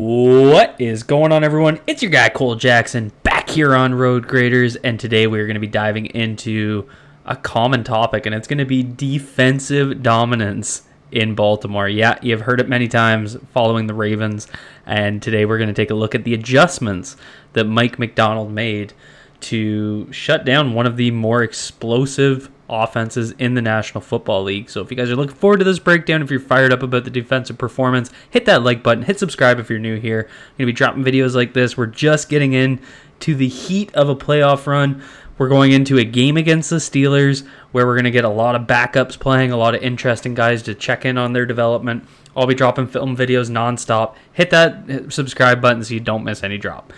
What is going on, everyone? It's your guy Cole Jackson back here on Road Graders, and today we're going to be diving into a common topic, and it's going to be defensive dominance in Baltimore. Yeah, you've heard it many times following the Ravens, and today we're going to take a look at the adjustments that Mike MacDonald made to shut down one of the more explosive offenses in the National Football League. So if you guys are looking forward to this breakdown, if you're fired up about the defensive performance, hit that like button, hit subscribe if you're new here. I'm going to be dropping videos like this. We're just getting in to the heat of a playoff run. We're going into a game against the Steelers where we're going to get a lot of backups playing, a lot of interesting guys to check in on their development. I'll be dropping film videos nonstop. Hit that subscribe button so you don't miss any drop.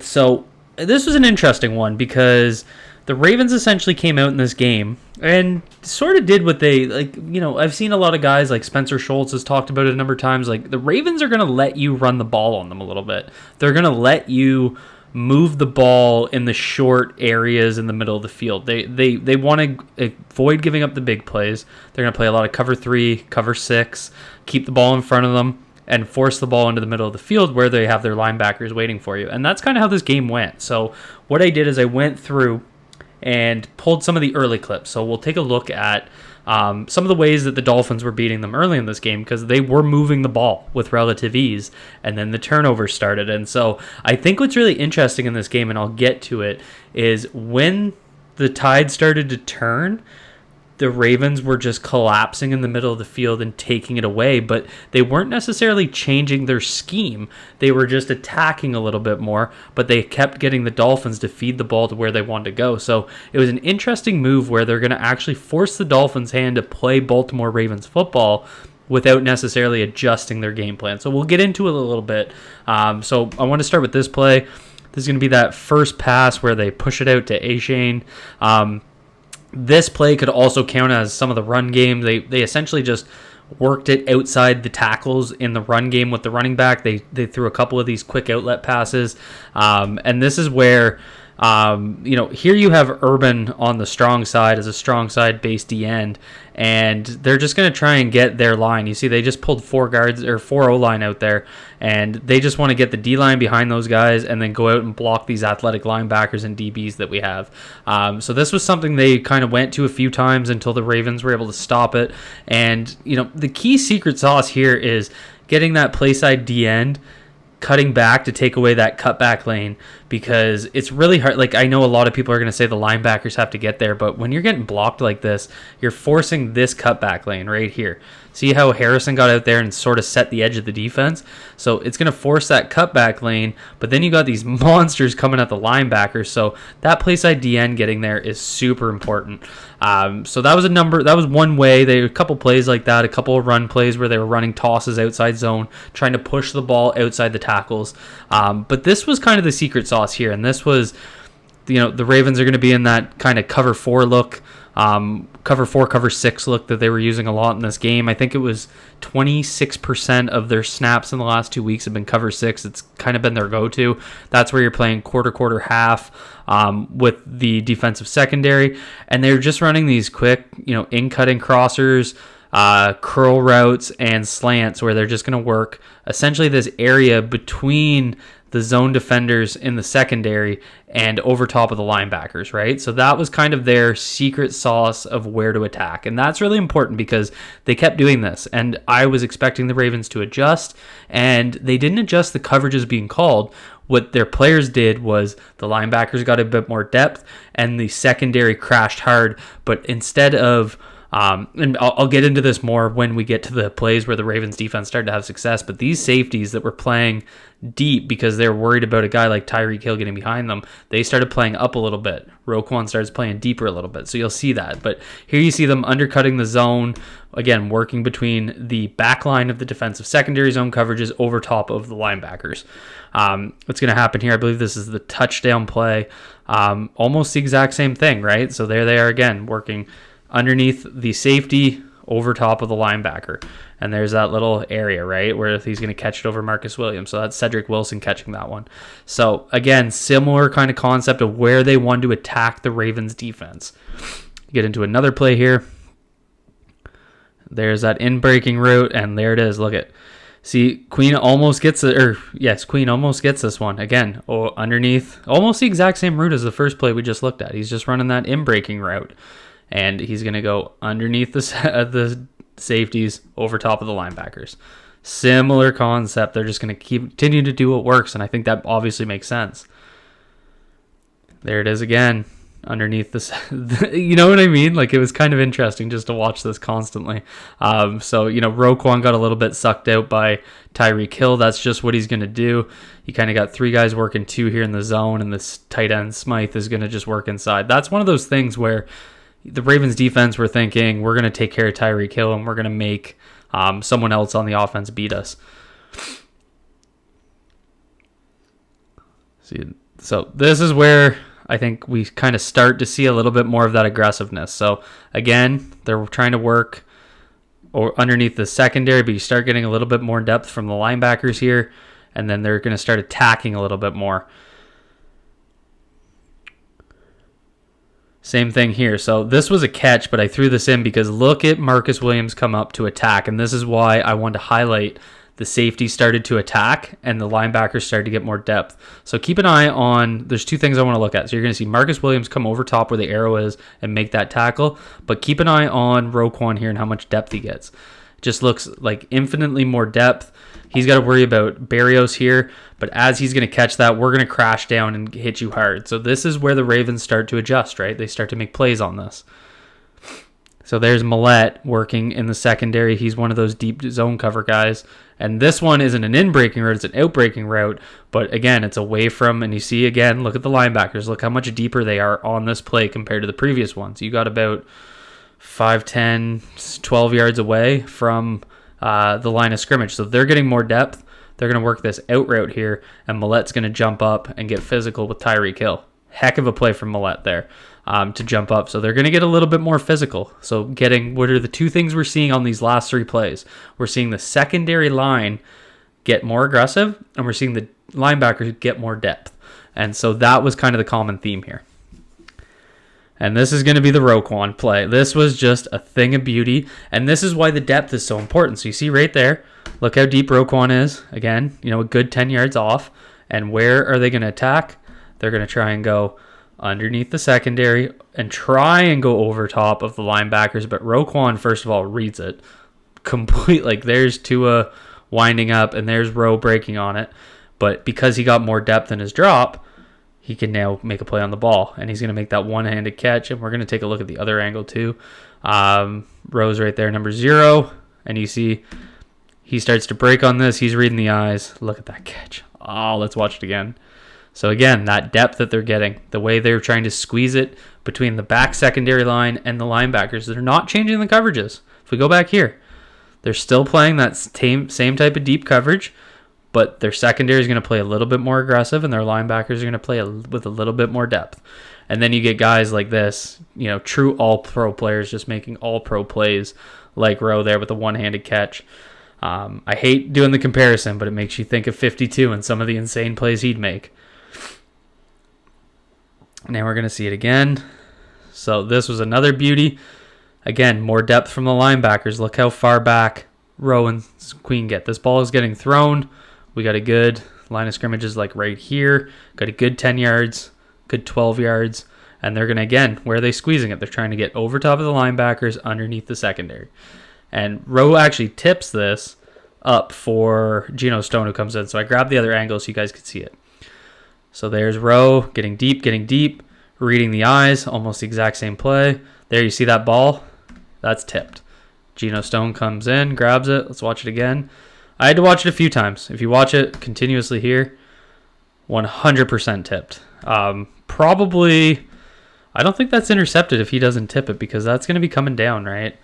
So this was an interesting one because the Ravens essentially came out in this game and sort of did what they, I've seen a lot of guys like Spencer Schultz has talked about it a number of times. Like, the Ravens are going to let you run the ball on them a little bit. They're going to let you move the ball in the short areas in the middle of the field. They want to avoid giving up the big plays. They're going to play a lot of cover 3, cover 6, keep the ball in front of them, and force the ball into the middle of the field where they have their linebackers waiting for you. And that's kind of how this game went. So what I did is I went through and pulled some of the early clips. So we'll take a look at some of the ways that the Dolphins were beating them early in this game, because they were moving the ball with relative ease, and then the turnovers started. And so I think what's really interesting in this game, and I'll get to it, is when the tide started to turn, the Ravens were just collapsing in the middle of the field and taking it away, but they weren't necessarily changing their scheme. They were just attacking a little bit more, but they kept getting the Dolphins to feed the ball to where they wanted to go. So it was an interesting move where they're going to actually force the Dolphins' hand to play Baltimore Ravens football without necessarily adjusting their game plan. So we'll get into it a little bit. So I want to start with this play. This is going to be that first pass where they push it out to A-Shane. This play could also count as some of the run game. They essentially just worked it outside the tackles in the run game with the running back. They threw a couple of these quick outlet passes. And this is where, here you have Urban on the strong side as a strong side base D end, and they're just going to try and get their line. You see, they just pulled 4 O-line out there, and they just want to get the D-line behind those guys and then go out and block these athletic linebackers and DBs that we have. So this was something they kind of went to a few times until the Ravens were able to stop it. And, the key secret sauce here is getting that play side D end, cutting back to take away that cutback lane, because it's really hard. Like, I know a lot of people are going to say the linebackers have to get there, but when you're getting blocked like this, you're forcing this cutback lane right here. See how Harrison got out there and sort of set the edge of the defense? So it's going to force that cutback lane, but then you got these monsters coming at the linebackers. So that play side DN getting there is super important. So that was one way. They had a couple plays like that, a couple of run plays where they were running tosses outside zone, trying to push the ball outside the tackles. But this was kind of the secret sauce here, and this was, the Ravens are going to be in that kind of cover 4 look, cover 4, cover 6 look that they were using a lot in this game. I think it was 26% of their snaps in the last 2 weeks have been cover 6. It's kind of been their go-to. That's where you're playing quarter, half with the defensive secondary, and they're just running these quick, in-cutting crossers, curl routes, and slants where they're just going to work essentially this area between the zone defenders in the secondary and over top of the linebackers, right? So that was kind of their secret sauce of where to attack. And that's really important because they kept doing this. And I was expecting the Ravens to adjust, and they didn't adjust the coverages being called. What their players did was the linebackers got a bit more depth and the secondary crashed hard. But instead of and I'll get into this more when we get to the plays where the Ravens defense started to have success, but these safeties that were playing deep because they were worried about a guy like Tyreek Hill getting behind them, they started playing up a little bit. Roquan starts playing deeper a little bit, so you'll see that. But here you see them undercutting the zone, again, working between the back line of the defensive secondary zone coverages over top of the linebackers. What's going to happen here, I believe this is the touchdown play. Almost the exact same thing, right? So there they are again, working underneath the safety over top of the linebacker. And there's that little area, right, where he's going to catch it over Marcus Williams. So that's Cedric Wilson catching that one. So, again, similar kind of concept of where they wanted to attack the Ravens defense. Get into another play here. There's that in-breaking route, and there it is. Look at See, Queen almost gets it, or yes, Queen almost gets this one. Again, underneath, almost the exact same route as the first play we just looked at. He's just running that in-breaking route. And he's going to go underneath the safeties over top of the linebackers. Similar concept. They're just going to continue to do what works, and I think that obviously makes sense. There it is again. Underneath this, you know what I mean? Like, it was kind of interesting just to watch this constantly. So, Roquan got a little bit sucked out by Tyreek Hill. That's just what he's going to do. He kind of got 3 guys working 2 here in the zone, and this tight end Smythe is going to just work inside. That's one of those things where the Ravens defense were thinking, we're going to take care of Tyreek Hill, and we're going to make someone else on the offense beat us. See, so this is where I think we kind of start to see a little bit more of that aggressiveness. So again, they're trying to work or underneath the secondary, but you start getting a little bit more depth from the linebackers here, and then they're going to start attacking a little bit more. Same thing here. So this was a catch, but I threw this in because look at Marcus Williams come up to attack, and this is why I wanted to highlight the safety started to attack and the linebackers started to get more depth. So keep an eye on, there's 2 things I want to look at. So you're going to see Marcus Williams come over top where the arrow is and make that tackle, but keep an eye on Roquan here and how much depth he gets. It just looks like infinitely more depth. He's got to worry about Barrios here, but as he's going to catch that, we're going to crash down and hit you hard. So this is where the Ravens start to adjust, right? They start to make plays on this. So there's Millette working in the secondary. He's one of those deep zone cover guys. And this one isn't an in-breaking route, it's an out-breaking route. But again, it's away from, and you see again, look at the linebackers. Look how much deeper they are on this play compared to the previous ones. You got about 5, 10, 12 yards away from the line of scrimmage. So they're getting more depth. They're going to work this out route here, and Millette's going to jump up and get physical with Tyreek Hill. Heck of a play from Millette there. To jump up. So they're going to get a little bit more physical. So what are the 2 things we're seeing on these last 3 plays? We're seeing the secondary line get more aggressive, and we're seeing the linebackers get more depth. And so that was kind of the common theme here. And this is going to be the Roquan play. This was just a thing of beauty, and this is why the depth is so important. So you see right there, look how deep Roquan is. Again, a good 10 yards off. And where are they going to attack? They're going to try and go underneath the secondary and try and go over top of the linebackers, but Roquan first of all reads it complete. Like, there's Tua winding up and there's Rowe breaking on it, but because he got more depth in his drop, he can now make a play on the ball, and he's going to make that one-handed catch. And we're going to take a look at the other angle too. Rowe's right there, number 0, and you see he starts to break on this. He's reading the eyes. Look at that catch. Oh, let's watch it again. So again, that depth that they're getting, the way they're trying to squeeze it between the back secondary line and the linebackers, they're not changing the coverages. If we go back here, they're still playing that same type of deep coverage, but their secondary is going to play a little bit more aggressive, and their linebackers are going to play with a little bit more depth. And then you get guys like this, true all-pro players just making all-pro plays like Rowe there with the one-handed catch. I hate doing the comparison, but it makes you think of 52 and some of the insane plays he'd make. Now we're going to see it again. So this was another beauty. Again, more depth from the linebackers. Look how far back Rowe and Queen get. This ball is getting thrown. We got a good line of scrimmage is like right here. Got a good 10 yards, good 12 yards. And they're going to, again, where are they squeezing it? They're trying to get over top of the linebackers underneath the secondary. And Rowe actually tips this up for Geno Stone, who comes in. So I grabbed the other angle so you guys could see it. So there's Rowe getting deep, reading the eyes, almost the exact same play. There you see that ball. That's tipped. Geno Stone comes in, grabs it. Let's watch it again. I had to watch it a few times. If you watch it continuously here, 100% tipped. Probably, I don't think that's intercepted if he doesn't tip it, because that's going to be coming down, right?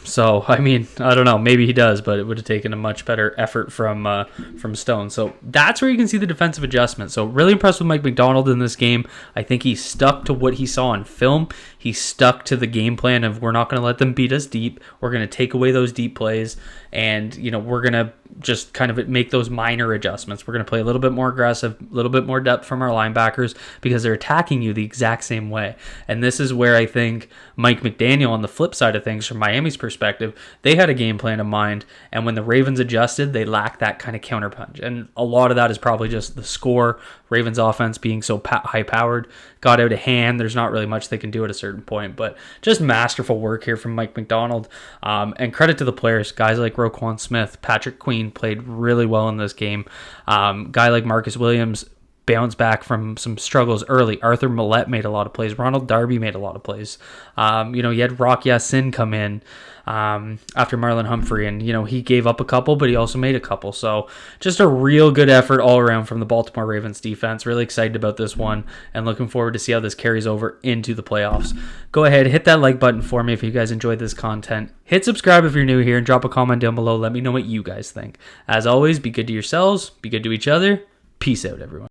So, I mean, I don't know. Maybe he does, but it would have taken a much better effort from Stone. So that's where you can see the defensive adjustment. So really impressed with Mike MacDonald in this game. I think he stuck to what he saw on film. He stuck to the game plan of, we're not going to let them beat us deep. We're going to take away those deep plays, and we're going to just kind of make those minor adjustments. We're going to play a little bit more aggressive, a little bit more depth from our linebackers because they're attacking you the exact same way. And this is where I think Mike MacDonald, on the flip side of things, from Miami's perspective, they had a game plan in mind. And when the Ravens adjusted, they lacked that kind of counterpunch. And a lot of that is probably just the score. Ravens offense being so high-powered got out of hand. There's not really much they can do at a certain point. But just masterful work here from Mike MacDonald. And credit to the players. Guys like Roquan Smith, Patrick Queen played really well in this game. Guy like Marcus Williams bounced back from some struggles early. Arthur Millette made a lot of plays. Ronald Darby made a lot of plays. You had Rock Ya-Sin come in after Marlon Humphrey, and he gave up a couple, but he also made a couple. So just a real good effort all around from the Baltimore Ravens defense. Really excited about this one and looking forward to see how this carries over into the playoffs. Go ahead, hit that like button for me if you guys enjoyed this content. Hit subscribe if you're new here and drop a comment down below. Let me know what you guys think. As always, be good to yourselves, be good to each other. Peace out, everyone.